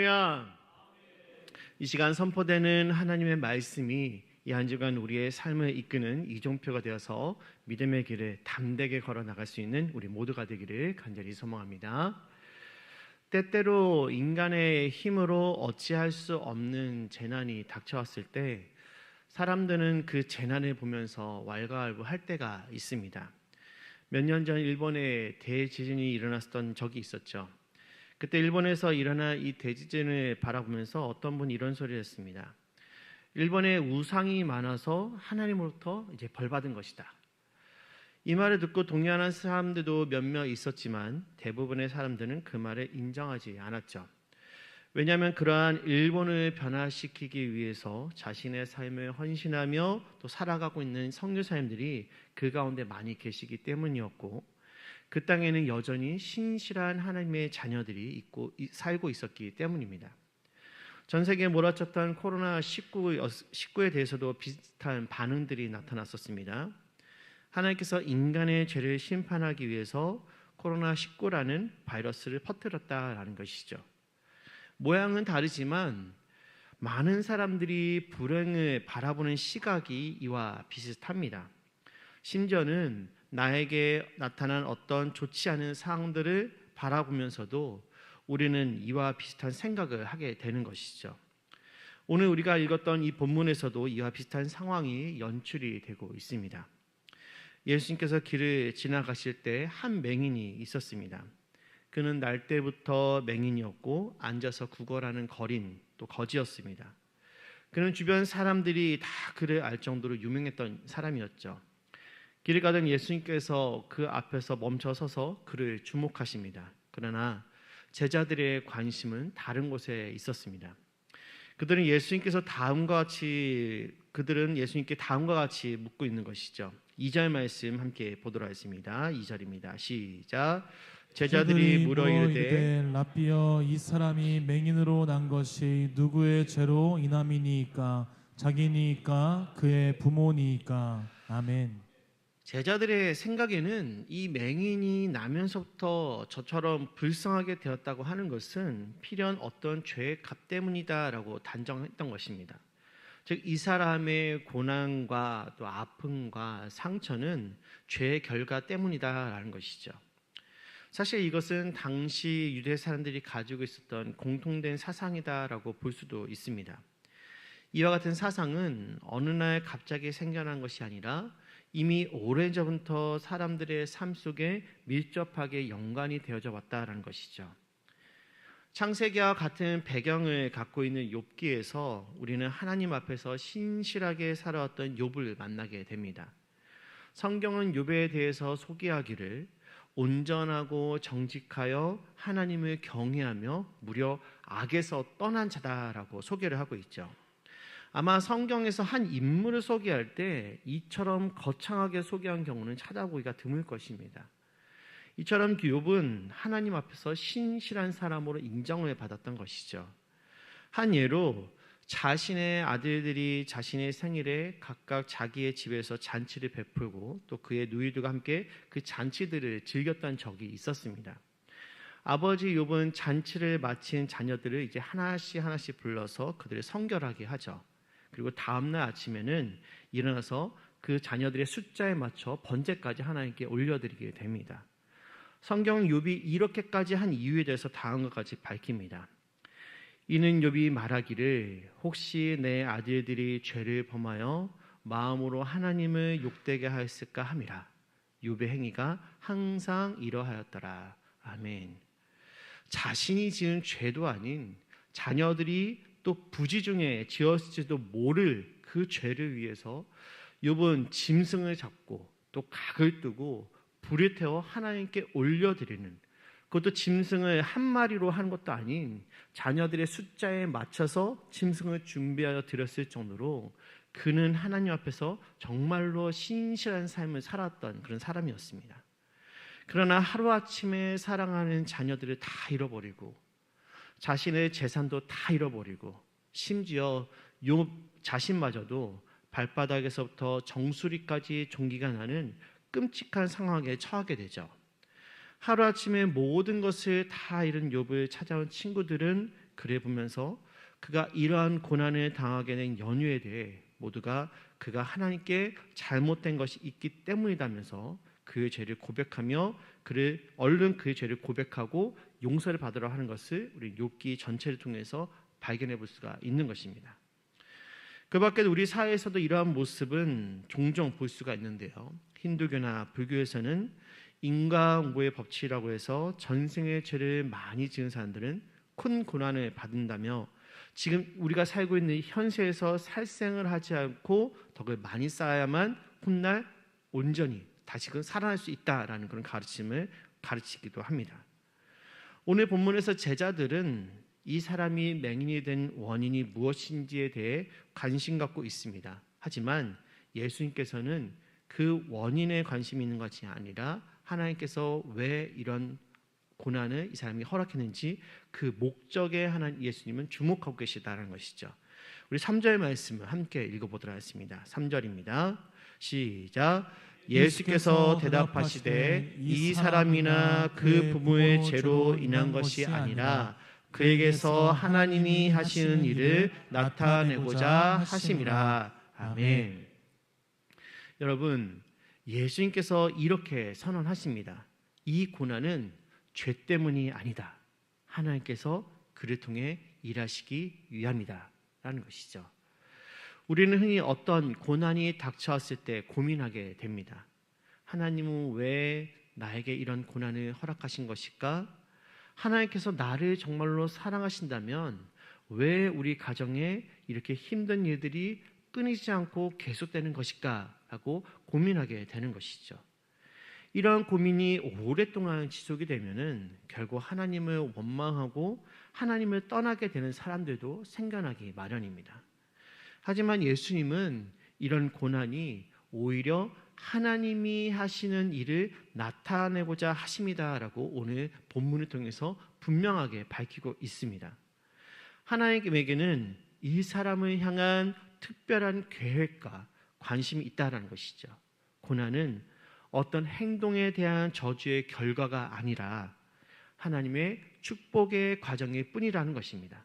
할렐루야. 이 시간 선포되는 하나님의 말씀이 이 한 주간 우리의 삶을 이끄는 이종표가 되어서 믿음의 길을 담대하게 걸어 나갈 수 있는 우리 모두가 되기를 간절히 소망합니다. 때때로 인간의 힘으로 어찌할 수 없는 재난이 닥쳐왔을 때 사람들은 그 재난을 보면서 왈가왈부할 때가 있습니다. 몇 년 전 일본에 대지진이 일어났던 적이 있었죠. 그때 일본에서 일어난 이 대지진을 바라보면서 어떤 분이 이런 소리를 했습니다. 일본에 우상이 많아서 하나님으로부터 이제 벌받은 것이다. 이 말을 듣고 동의하는 사람들도 몇몇 있었지만 대부분의 사람들은 그 말을 인정하지 않았죠. 왜냐하면 그러한 일본을 변화시키기 위해서 자신의 삶을 헌신하며 또 살아가고 있는 선교사님들이 그 가운데 많이 계시기 때문이었고, 그 땅에는 여전히 신실한 하나님의 자녀들이 살고 있었기 때문입니다. 전 세계에 몰아쳤던 코로나19에 대해서도 비슷한 반응들이 나타났었습니다. 하나님께서 인간의 죄를 심판하기 위해서 코로나19라는 바이러스를 퍼뜨렸다라는 것이죠. 모양은 다르지만 많은 사람들이 불행을 바라보는 시각이 이와 비슷합니다. 심지어는 나에게 나타난 어떤 좋지 않은 상황들을 바라보면서도 우리는 이와 비슷한 생각을 하게 되는 것이죠. 오늘 우리가 읽었던 이 본문에서도 이와 비슷한 상황이 연출이 되고 있습니다. 예수님께서 길을 지나가실 때 한 맹인이 있었습니다. 그는 날 때부터 맹인이었고 앉아서 구걸하는 거린 또 거지였습니다. 그는 주변 사람들이 다 그를 알 정도로 유명했던 사람이었죠. 길을 가던 예수님께서 그 앞에서 멈춰 서서 그를 주목하십니다. 그러나 제자들의 관심은 다른 곳에 있었습니다. 그들은 예수님께 다음과 같이 묻고 있는 것이죠. 2절 말씀 함께 보도록 하겠습니다. 2절입니다. 시작. 제자들이 물어 이르되 라삐여, 이 사람이 맹인으로 난 것이 누구의 죄로 인함이니까? 자기니까? 그의 부모니까? 아멘. 제자들의 생각에는 이 맹인이 나면서부터 저처럼 불쌍하게 되었다고 하는 것은 필연 어떤 죄의 값 때문이다라고 단정했던 것입니다. 즉, 이 사람의 고난과 또 아픔과 상처는 죄의 결과 때문이다라는 것이죠. 사실 이것은 당시 유대 사람들이 가지고 있었던 공통된 사상이다라고 볼 수도 있습니다. 이와 같은 사상은 어느 날 갑자기 생겨난 것이 아니라 이미 오래전부터 사람들의 삶 속에 밀접하게 연관이 되어져 왔다라는 것이죠. 창세기와 같은 배경을 갖고 있는 욥기에서 우리는 하나님 앞에서 신실하게 살아왔던 욥을 만나게 됩니다. 성경은 욥에 대해서 소개하기를 온전하고 정직하여 하나님을 경외하며 무려 악에서 떠난 자다라고 소개를 하고 있죠. 아마 성경에서 한 인물을 소개할 때 이처럼 거창하게 소개한 경우는 찾아보기가 드물 것입니다. 이처럼 욥은 하나님 앞에서 신실한 사람으로 인정을 받았던 것이죠. 한 예로 자신의 아들들이 자신의 생일에 각각 자기의 집에서 잔치를 베풀고 또 그의 누이들과 함께 그 잔치들을 즐겼던 적이 있었습니다. 아버지 욥은 잔치를 마친 자녀들을 이제 하나씩 불러서 그들을 성결하게 하죠. 그리고 다음날 아침에는 일어나서 그 자녀들의 숫자에 맞춰 번제까지 하나님께 올려드리게 됩니다. 성경은 욥이 이렇게까지 한 이유에 대해서 다음과 같이 밝힙니다. 이는 욥이 말하기를 혹시 내 아들들이 죄를 범하여 마음으로 하나님을 욕되게 하였을까 함이라. 욥의 행위가 항상 이러하였더라. 아멘. 자신이 지은 죄도 아닌 자녀들이 또 부지 중에 지었을지도 모를 그 죄를 위해서 욥은 짐승을 잡고 또 각을 뜨고 불에 태워 하나님께 올려드리는, 그것도 짐승을 한 마리로 하는 것도 아닌 자녀들의 숫자에 맞춰서 짐승을 준비하여 드렸을 정도로 그는 하나님 앞에서 정말로 신실한 삶을 살았던 그런 사람이었습니다. 그러나 하루아침에 사랑하는 자녀들을 다 잃어버리고 자신의 재산도 다 잃어버리고 심지어 욥 자신마저도 발바닥에서부터 정수리까지 종기가 나는 끔찍한 상황에 처하게 되죠. 하루아침에 모든 것을 다 잃은 욥을 찾아온 친구들은 그래 보면서 그가 이러한 고난을 당하게 된 연유에 대해 모두가 그가 하나님께 잘못된 것이 있기 때문이다면서 그의 죄를 고백하며 그를 얼른 그의 죄를 고백하고 용서를 받으러 하는 것을 우리 욥기 전체를 통해서 발견해 볼 수가 있는 것입니다. 그 밖에도 우리 사회에서도 이러한 모습은 종종 볼 수가 있는데요. 힌두교나 불교에서는 인과응보의 법칙이라고 해서 전생의 죄를 많이 지은 사람들은 큰 고난을 받는다며 지금 우리가 살고 있는 현세에서 살생을 하지 않고 덕을 많이 쌓아야만 훗날 온전히 다시금 살아날 수 있다라는 그런 가르침을 가르치기도 합니다. 오늘 본문에서 제자들은 이 사람이 맹인이 된 원인이 무엇인지에 대해 관심 갖고 있습니다. 하지만 예수님께서는 그 원인에 관심이 있는 것이 아니라 하나님께서 왜 이런 고난을 이 사람이 허락했는지 그 목적에 하나님 예수님은 주목하고 계시다는 것이죠. 우리 3절 말씀을 함께 읽어보도록 하겠습니다. 3절입니다. 시작. 예수께서 대답하시되 이 사람이나 그 부모의 죄로 인한 것이 아니라 그에게서 하나님이 하시는 일을 나타내고자 하심이라. 아멘. 여러분, 예수님께서 이렇게 선언하십니다. 이 고난은 죄 때문이 아니다. 하나님께서 그를 통해 일하시기 위함이다 라는 것이죠. 우리는 흔히 어떤 고난이 닥쳐왔을 때 고민하게 됩니다. 하나님은 왜 나에게 이런 고난을 허락하신 것일까? 하나님께서 나를 정말로 사랑하신다면 왜 우리 가정에 이렇게 힘든 일들이 끊이지 않고 계속되는 것일까? 라고 고민하게 되는 것이죠. 이러한 고민이 오랫동안 지속이 되면은 결국 하나님을 원망하고 하나님을 떠나게 되는 사람들도 생겨나기 마련입니다. 하지만 예수님은 이런 고난이 오히려 하나님이 하시는 일을 나타내고자 하심이다라고 오늘 본문을 통해서 분명하게 밝히고 있습니다. 하나님에게는 이 사람을 향한 특별한 계획과 관심이 있다라는 것이죠. 고난은 어떤 행동에 대한 저주의 결과가 아니라 하나님의 축복의 과정일 뿐이라는 것입니다.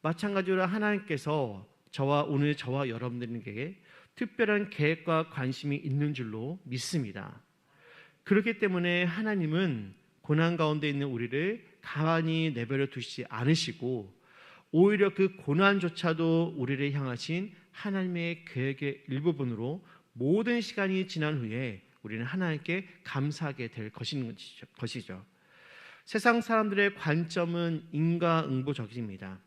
마찬가지로 하나님께서 오늘 저와 여러분들에게 특별한 계획과 관심이 있는 줄로 믿습니다. 그렇기 때문에 하나님은 고난 가운데 있는 우리를 가만히 내버려 두시지 않으시고 오히려 그 고난조차도 우리를 향하신 하나님의 계획의 일부분으로 모든 시간이 지난 후에 우리는 하나님께 감사하게 될 것이죠. 세상 사람들의 관점은 인과응보적입니다.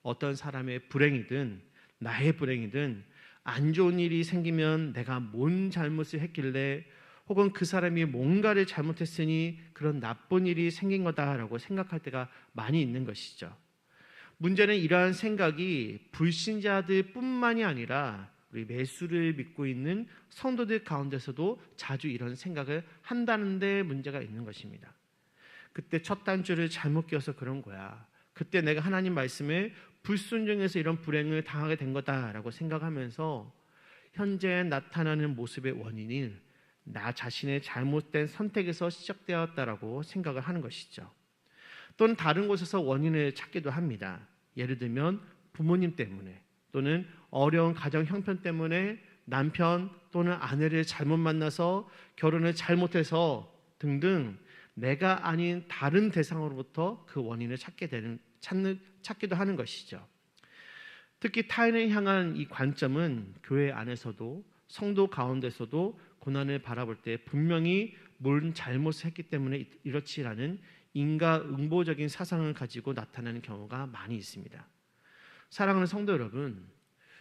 어떤 사람의 불행이든 나의 불행이든 안 좋은 일이 생기면 내가 뭔 잘못을 했길래 혹은 그 사람이 뭔가를 잘못했으니 그런 나쁜 일이 생긴 거다라고 생각할 때가 많이 있는 것이죠. 문제는 이러한 생각이 불신자들 뿐만이 아니라 우리 예수를 믿고 있는 성도들 가운데서도 자주 이런 생각을 한다는 데 문제가 있는 것입니다. 그때 첫 단추를 잘못 끼워서 그런 거야. 그때 내가 하나님 말씀에 불순종해서 이런 불행을 당하게 된 거다라고 생각하면서 현재 나타나는 모습의 원인이 나 자신의 잘못된 선택에서 시작되었다라고 생각을 하는 것이죠. 또는 다른 곳에서 원인을 찾기도 합니다. 예를 들면 부모님 때문에 또는 어려운 가정 형편 때문에 남편 또는 아내를 잘못 만나서 결혼을 잘못해서 등등 내가 아닌 다른 대상으로부터 그 원인을 찾기도 하는 것이죠. 특히 타인을 향한 이 관점은 교회 안에서도 성도 가운데서도 고난을 바라볼 때 분명히 뭔 잘못을 했기 때문에 이렇지라는 인과응보적인 사상을 가지고 나타나는 경우가 많이 있습니다. 사랑하는 성도 여러분,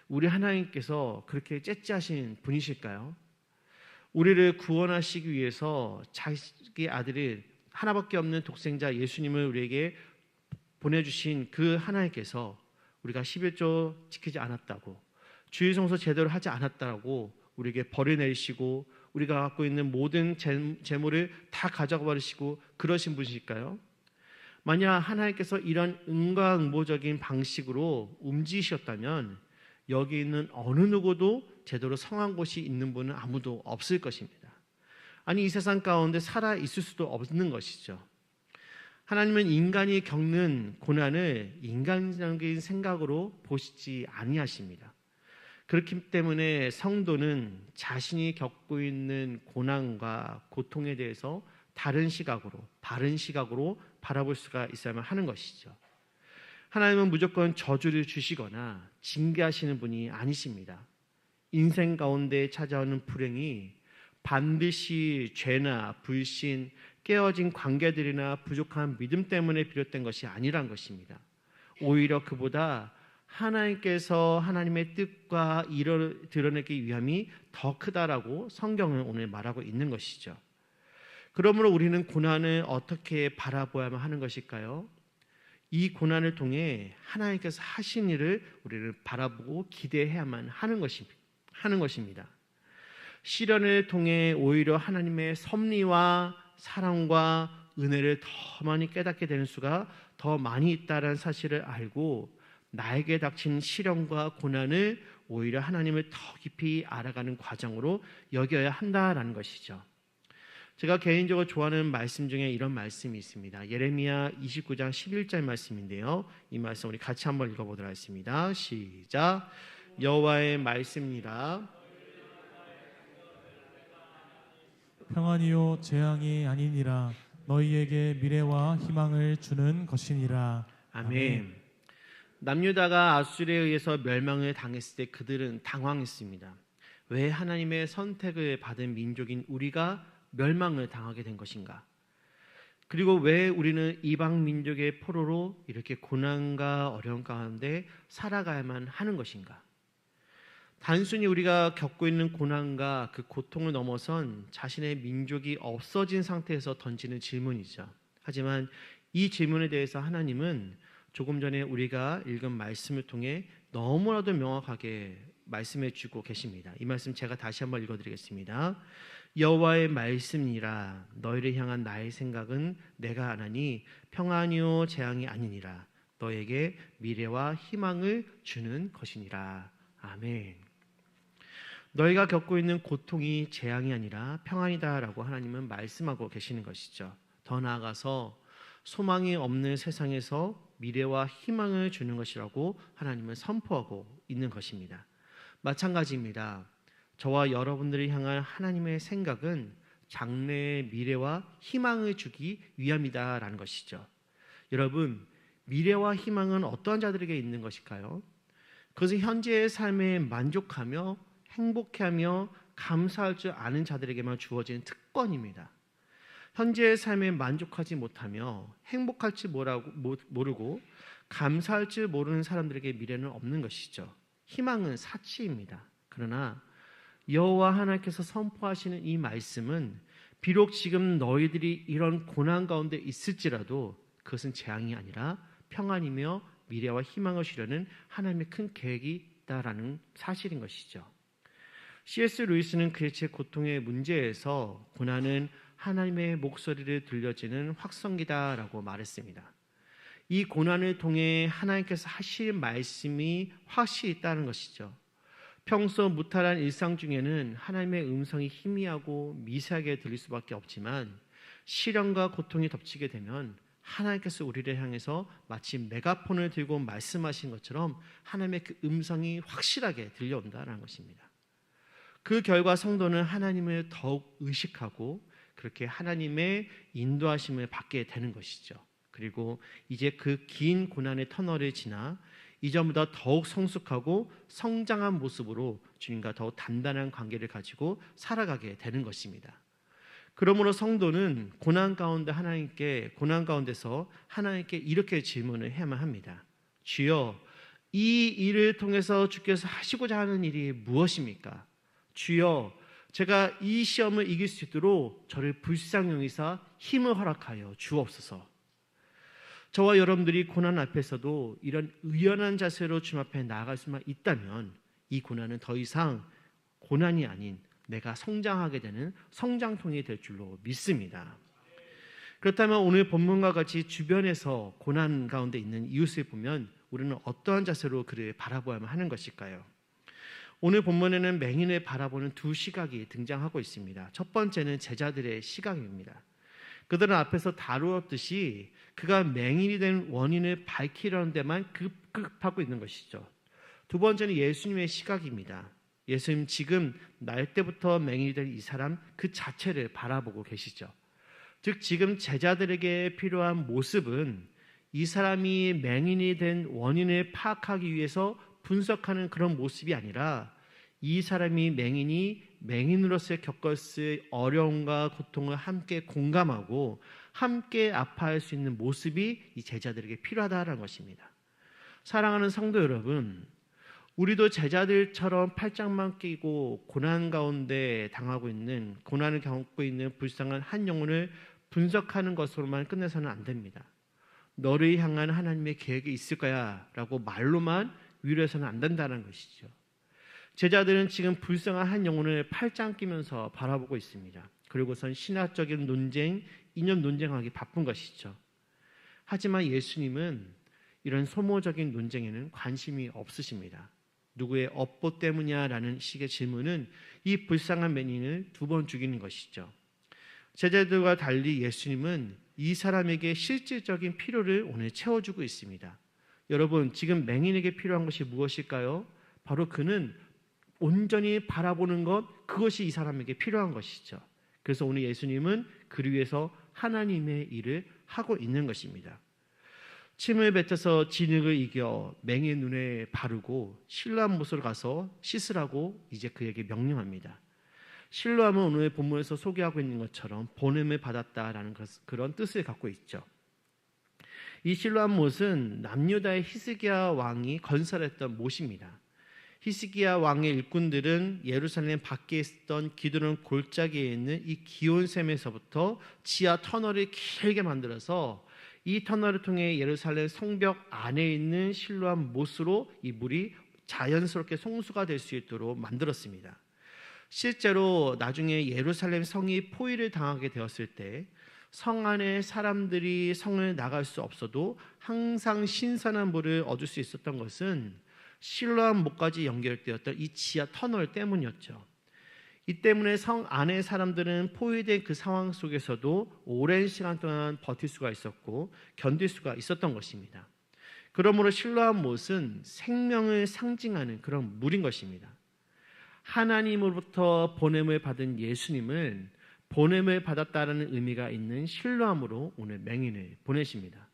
우리 하나님께서 그렇게 째째하신 분이실까요? 우리를 구원하시기 위해서 자기 아들이 하나밖에 없는 독생자 예수님을 우리에게 보내주신 그 하나님께서 우리가 11조 지키지 않았다고 주일 성소 제대로 하지 않았다고 우리에게 벌을 내리시고 우리가 갖고 있는 모든 재물을 다 가져가 버리시고 그러신 분이실까요? 만약 하나님께서 이런 인과응보적인 방식으로 움직이셨다면 여기 있는 어느 누구도 제대로 성한 곳이 있는 분은 아무도 없을 것입니다. 아니 이 세상 가운데 살아 있을 수도 없는 것이죠. 하나님은 인간이 겪는 고난을 인간적인 생각으로 보시지 아니하십니다. 그렇기 때문에 성도는 자신이 겪고 있는 고난과 고통에 대해서 다른 시각으로, 바른 시각으로 바라볼 수가 있어야만 하는 것이죠. 하나님은 무조건 저주를 주시거나 징계하시는 분이 아니십니다. 인생 가운데 찾아오는 불행이 반드시 죄나 불신, 깨어진 관계들이나 부족한 믿음 때문에 비롯된 것이 아니란 것입니다. 오히려 그보다 하나님께서 하나님의 뜻과 일을 드러내기 위함이 더 크다라고 성경은 오늘 말하고 있는 것이죠. 그러므로 우리는 고난을 어떻게 바라보아야만 하는 것일까요? 이 고난을 통해 하나님께서 하신 일을 우리를 바라보고 기대해야만 하는 것입니다. 시련을 통해 오히려 하나님의 섭리와 사랑과 은혜를 더 많이 깨닫게 되는 수가 더 많이 있다는 사실을 알고 나에게 닥친 시련과 고난을 오히려 하나님을 더 깊이 알아가는 과정으로 여겨야 한다라는 것이죠. 제가 개인적으로 좋아하는 말씀 중에 이런 말씀이 있습니다. 예레미야 29장 11절 말씀인데요. 이 말씀 우리 같이 한번 읽어보도록 하겠습니다. 시작. 여호와의 말씀이라. 평안이요 재앙이 아니니라. 너희에게 미래와 희망을 주는 것이니라. 아멘. 남유다가 아수르에 의해서 멸망을 당했을 때 그들은 당황했습니다. 왜 하나님의 선택을 받은 민족인 우리가 멸망을 당하게 된 것인가? 그리고 왜 우리는 이방 민족의 포로로 이렇게 고난과 어려움 가운데 살아가야만 하는 것인가? 단순히 우리가 겪고 있는 고난과 그 고통을 넘어선 자신의 민족이 없어진 상태에서 던지는 질문이죠. 하지만 이 질문에 대해서 하나님은 조금 전에 우리가 읽은 말씀을 통해 너무나도 명확하게 말씀해 주고 계십니다. 이 말씀 제가 다시 한번 읽어드리겠습니다. 여호와의 말씀이라. 너희를 향한 나의 생각은 내가 아나니 평안이요 재앙이 아니니라. 너에게 미래와 희망을 주는 것이니라. 아멘. 너희가 겪고 있는 고통이 재앙이 아니라 평안이다라고 하나님은 말씀하고 계시는 것이죠. 더 나아가서 소망이 없는 세상에서 미래와 희망을 주는 것이라고 하나님은 선포하고 있는 것입니다. 마찬가지입니다. 저와 여러분들을 향한 하나님의 생각은 장래의 미래와 희망을 주기 위함이다라는 것이죠. 여러분, 미래와 희망은 어떠한 자들에게 있는 것일까요? 그것은 현재의 삶에 만족하며 행복해하며 감사할 줄 아는 자들에게만 주어지는 특권입니다. 현재의 삶에 만족하지 못하며 행복할 줄 모르고 감사할 줄 모르는 사람들에게 미래는 없는 것이죠. 희망은 사치입니다. 그러나 여호와 하나님께서 선포하시는 이 말씀은 비록 지금 너희들이 이런 고난 가운데 있을지라도 그것은 재앙이 아니라 평안이며 미래와 희망을 주려는 하나님의 큰 계획이 있다라는 사실인 것이죠. C.S. 루이스는 그의 제 고통의 문제에서 고난은 하나님의 목소리를 들려지는 확성기다라고 말했습니다. 이 고난을 통해 하나님께서 하실 말씀이 확실히 있다는 것이죠. 평소 무탈한 일상 중에는 하나님의 음성이 희미하고 미세하게 들릴 수밖에 없지만 시련과 고통이 덮치게 되면 하나님께서 우리를 향해서 마치 메가폰을 들고 말씀하신 것처럼 하나님의 그 음성이 확실하게 들려온다는 것입니다. 그 결과 성도는 하나님을 더욱 의식하고 그렇게 하나님의 인도하심을 받게 되는 것이죠. 그리고 이제 그 긴 고난의 터널을 지나 이전보다 더욱 성숙하고 성장한 모습으로 주님과 더욱 단단한 관계를 가지고 살아가게 되는 것입니다. 그러므로 성도는 고난 가운데서 하나님께 이렇게 질문을 해야만 합니다. 주여, 이 일을 통해서 주께서 하시고자 하는 일이 무엇입니까? 주여, 제가 이 시험을 이길 수 있도록 저를 불쌍히 여기사 힘을 허락하여 주옵소서. 저와 여러분들이 고난 앞에서도 이런 의연한 자세로 주님 앞에 나아갈 수만 있다면 이 고난은 더 이상 고난이 아닌 내가 성장하게 되는 성장통이 될 줄로 믿습니다. 그렇다면 오늘 본문과 같이 주변에서 고난 가운데 있는 이웃을 보면 우리는 어떠한 자세로 그를 바라보아야만 하는 것일까요? 오늘 본문에는 맹인을 바라보는 두 시각이 등장하고 있습니다. 첫 번째는 제자들의 시각입니다. 그들은 앞에서 다루었듯이 그가 맹인이 된 원인을 밝히려는 데만 급급하고 있는 것이죠. 두 번째는 예수님의 시각입니다. 예수님 지금 날 때부터 맹인이 된 이 사람 그 자체를 바라보고 계시죠. 즉 지금 제자들에게 필요한 모습은 이 사람이 맹인이 된 원인을 파악하기 위해서 분석하는 그런 모습이 아니라 이 사람이 맹인으로서 겪었을 어려움과 고통을 함께 공감하고 함께 아파할 수 있는 모습이 이 제자들에게 필요하다는 것입니다. 사랑하는 성도 여러분, 우리도 제자들처럼 팔짱만 끼고 고난 가운데 고난을 겪고 있는 불쌍한 한 영혼을 분석하는 것으로만 끝내서는 안 됩니다. 너를 향한 하나님의 계획이 있을 거야 라고 말로만 위로해서는 안 된다는 것이죠. 제자들은 지금 불쌍한 한 영혼을 팔짱 끼면서 바라보고 있습니다. 그리고선 신학적인 논쟁, 이념 논쟁하기 바쁜 것이죠. 하지만 예수님은 이런 소모적인 논쟁에는 관심이 없으십니다. 누구의 업보 때문이냐라는 식의 질문은 이 불쌍한 맹인을 2번 죽이는 것이죠. 제자들과 달리 예수님은 이 사람에게 실질적인 필요를 오늘 채워주고 있습니다. 여러분, 지금 맹인에게 필요한 것이 무엇일까요? 바로 그는 온전히 바라보는 것, 그것이 이 사람에게 필요한 것이죠. 그래서 오늘 예수님은 그를 위해서 하나님의 일을 하고 있는 것입니다. 침을 뱉어서 진흙을 이겨 맹인 눈에 바르고 실로암 못으로 가서 씻으라고 이제 그에게 명령합니다. 실로암은 오늘 본문에서 소개하고 있는 것처럼 보냄을 받았다라는 그런 뜻을 갖고 있죠. 이 실로암 못은 남유다의 히스기야 왕이 건설했던 못입니다. 히스기야 왕의 일꾼들은 예루살렘 밖에 있었던 기드론 골짜기에 있는 이 기온샘에서부터 지하 터널을 길게 만들어서 이 터널을 통해 예루살렘 성벽 안에 있는 실로암 못으로 이 물이 자연스럽게 송수가 될 수 있도록 만들었습니다. 실제로 나중에 예루살렘 성이 포위를 당하게 되었을 때 성 안에 사람들이 성을 나갈 수 없어도 항상 신선한 물을 얻을 수 있었던 것은 실로암 못까지 연결되었던 이 지하 터널 때문이었죠. 이 때문에 성 안의 사람들은 포위된 그 상황 속에서도 오랜 시간 동안 버틸 수가 있었고 견딜 수가 있었던 것입니다. 그러므로 실로암 못은 생명을 상징하는 그런 물인 것입니다. 하나님으로부터 보냄을 받은 예수님은 보냄을 받았다라는 의미가 있는 실로암으로 오늘 맹인을 보내십니다.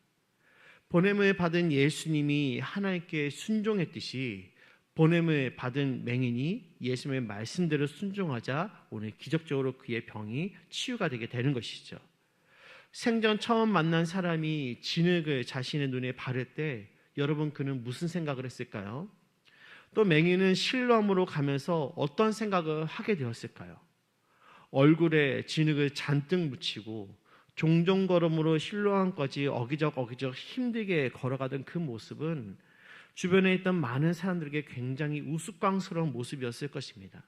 보냄을 받은 예수님이 하나님께 순종했듯이 보냄을 받은 맹인이 예수님의 말씀대로 순종하자 오늘 기적적으로 그의 병이 치유가 되게 되는 것이죠. 생전 처음 만난 사람이 진흙을 자신의 눈에 바를 때 여러분 그는 무슨 생각을 했을까요? 또 맹인은 실로암으로 가면서 어떤 생각을 하게 되었을까요? 얼굴에 진흙을 잔뜩 묻히고 종종 걸음으로 실로암까지 어기적 힘들게 걸어가던 그 모습은 주변에 있던 많은 사람들에게 굉장히 우스꽝스러운 모습이었을 것입니다.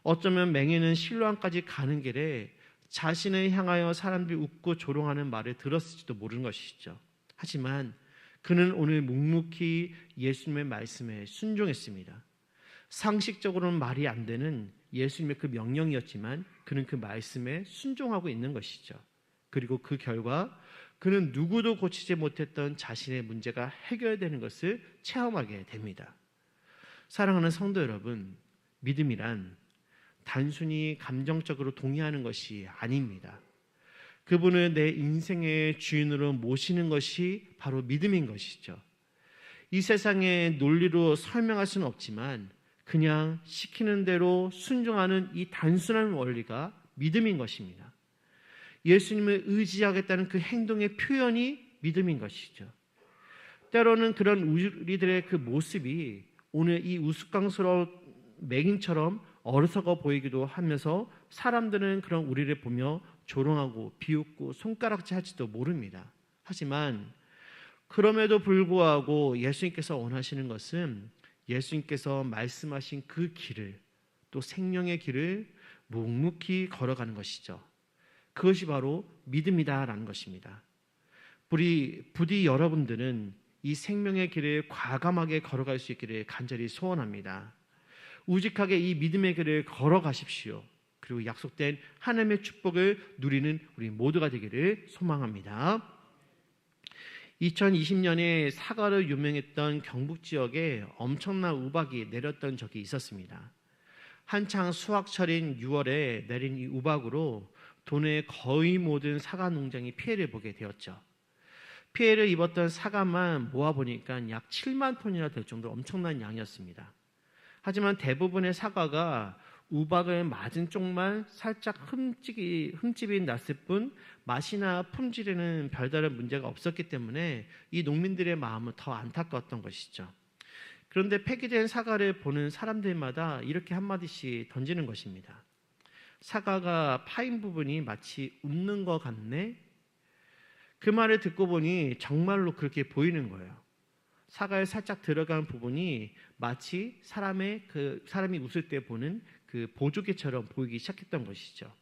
어쩌면 맹인은 실로암까지 가는 길에 자신을 향하여 사람들이 웃고 조롱하는 말을 들었을지도 모르는 것이죠. 하지만 그는 오늘 묵묵히 예수님의 말씀에 순종했습니다. 상식적으로는 말이 안 되는 예수님의 그 명령이었지만 그는 그 말씀에 순종하고 있는 것이죠. 그리고 그 결과 그는 누구도 고치지 못했던 자신의 문제가 해결되는 것을 체험하게 됩니다. 사랑하는 성도 여러분, 믿음이란 단순히 감정적으로 동의하는 것이 아닙니다. 그분을 내 인생의 주인으로 모시는 것이 바로 믿음인 것이죠. 이 세상의 논리로 설명할 수는 없지만 그냥 시키는 대로 순종하는 이 단순한 원리가 믿음인 것입니다. 예수님을 의지하겠다는 그 행동의 표현이 믿음인 것이죠. 때로는 그런 우리들의 그 모습이 오늘 이 우스꽝스러운 맹인처럼 어리석어 보이기도 하면서 사람들은 그런 우리를 보며 조롱하고 비웃고 손가락질 할지도 모릅니다. 하지만 그럼에도 불구하고 예수님께서 원하시는 것은 예수님께서 말씀하신 그 길을, 또 생명의 길을 묵묵히 걸어가는 것이죠. 그것이 바로 믿음이다라는 것입니다. 부디 여러분들은 이 생명의 길을 과감하게 걸어갈 수 있기를 간절히 소원합니다. 우직하게 이 믿음의 길을 걸어가십시오. 그리고 약속된 하나님의 축복을 누리는 우리 모두가 되기를 소망합니다. 2020년에 사과로 유명했던 경북 지역에 엄청난 우박이 내렸던 적이 있었습니다. 한창 수확철인 6월에 내린 이 우박으로 도내의 거의 모든 사과 농장이 피해를 보게 되었죠. 피해를 입었던 사과만 모아보니까 약 7만 톤이나 될 정도로 엄청난 양이었습니다. 하지만 대부분의 사과가 우박을 맞은 쪽만 살짝 흠집이 났을 뿐 맛이나 품질에는 별다른 문제가 없었기 때문에 이 농민들의 마음은 더 안타까웠던 것이죠. 그런데 폐기된 사과를 보는 사람들마다 이렇게 한마디씩 던지는 것입니다. 사과가 파인 부분이 마치 웃는 것 같네? 그 말을 듣고 보니 정말로 그렇게 보이는 거예요. 사과에 살짝 들어간 부분이 마치 사람이 웃을 때 보는 그 보조개처럼 보이기 시작했던 것이죠.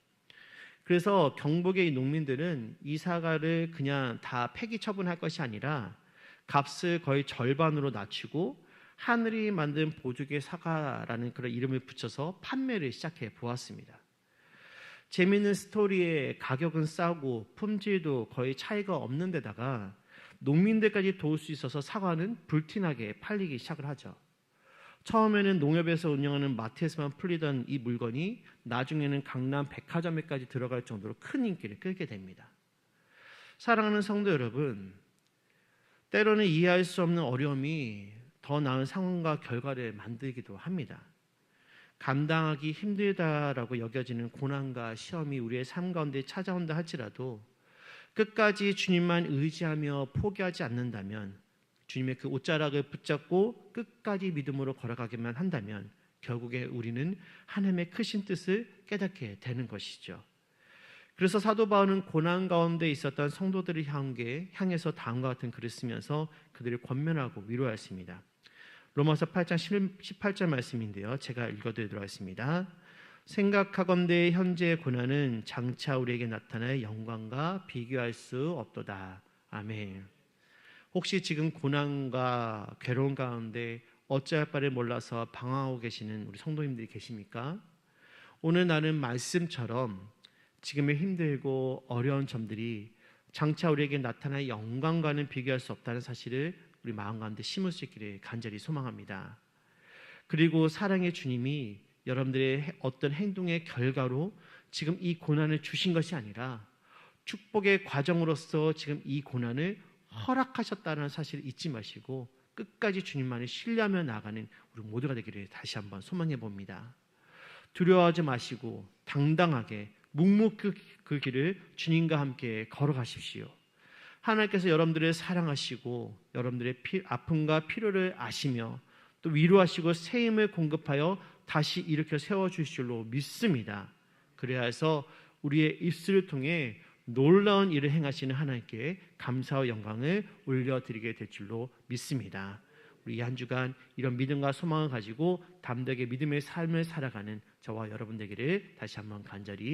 그래서 경북의 이 농민들은 이 사과를 그냥 다 폐기 처분할 것이 아니라 값을 거의 절반으로 낮추고 하늘이 만든 보조개 사과라는 그런 이름을 붙여서 판매를 시작해 보았습니다. 재미있는 스토리에 가격은 싸고 품질도 거의 차이가 없는 데다가 농민들까지 도울 수 있어서 사과는 불티나게 팔리기 시작을 하죠. 처음에는 농협에서 운영하는 마트에서만 풀리던 이 물건이 나중에는 강남 백화점에까지 들어갈 정도로 큰 인기를 끌게 됩니다. 사랑하는 성도 여러분, 때로는 이해할 수 없는 어려움이 더 나은 상황과 결과를 만들기도 합니다. 감당하기 힘들다라고 여겨지는 고난과 시험이 우리의 삶 가운데 찾아온다 할지라도 끝까지 주님만 의지하며 포기하지 않는다면, 주님의 그 옷자락을 붙잡고 끝까지 믿음으로 걸어가기만 한다면 결국에 우리는 하나님의 크신 뜻을 깨닫게 되는 것이죠. 그래서 사도 바울은 고난 가운데 있었던 성도들을 향해서 다음과 같은 글을 쓰면서 그들을 권면하고 위로하였습니다. 로마서 8장 18절 말씀인데요. 제가 읽어드리도록 하겠습니다. 생각하건대 현재의 고난은 장차 우리에게 나타날 영광과 비교할 수 없도다. 아멘. 혹시 지금 고난과 괴로운 가운데 어찌할 바를 몰라서 방황하고 계시는 우리 성도님들이 계십니까? 오늘 나는 말씀처럼 지금의 힘들고 어려운 점들이 장차 우리에게 나타날 영광과는 비교할 수 없다는 사실을 우리 마음 가운데 심을 수 있기를 간절히 소망합니다. 그리고 사랑의 주님이 여러분들의 어떤 행동의 결과로 지금 이 고난을 주신 것이 아니라 축복의 과정으로서 지금 이 고난을 허락하셨다는 사실을 잊지 마시고 끝까지 주님만을 신뢰하며 나아가는 우리 모두가 되기를 다시 한번 소망해 봅니다. 두려워하지 마시고 당당하게 묵묵히 그 길을 주님과 함께 걸어가십시오. 하나님께서 여러분들을 사랑하시고 여러분들의 아픔과 필요를 아시며 또 위로하시고 새 힘을 공급하여 다시 일으켜 세워주실 줄로 믿습니다. 그래야 해서 우리의 입술을 통해 놀라운 일을 행하시는 하나님께 감사와 영광을 올려드리게 될 줄로 믿습니다. 우리 한 주간 이런 믿음과 소망을 가지고 담대하게 믿음의 삶을 살아가는 저와 여러분 되기를 다시 한번 간절히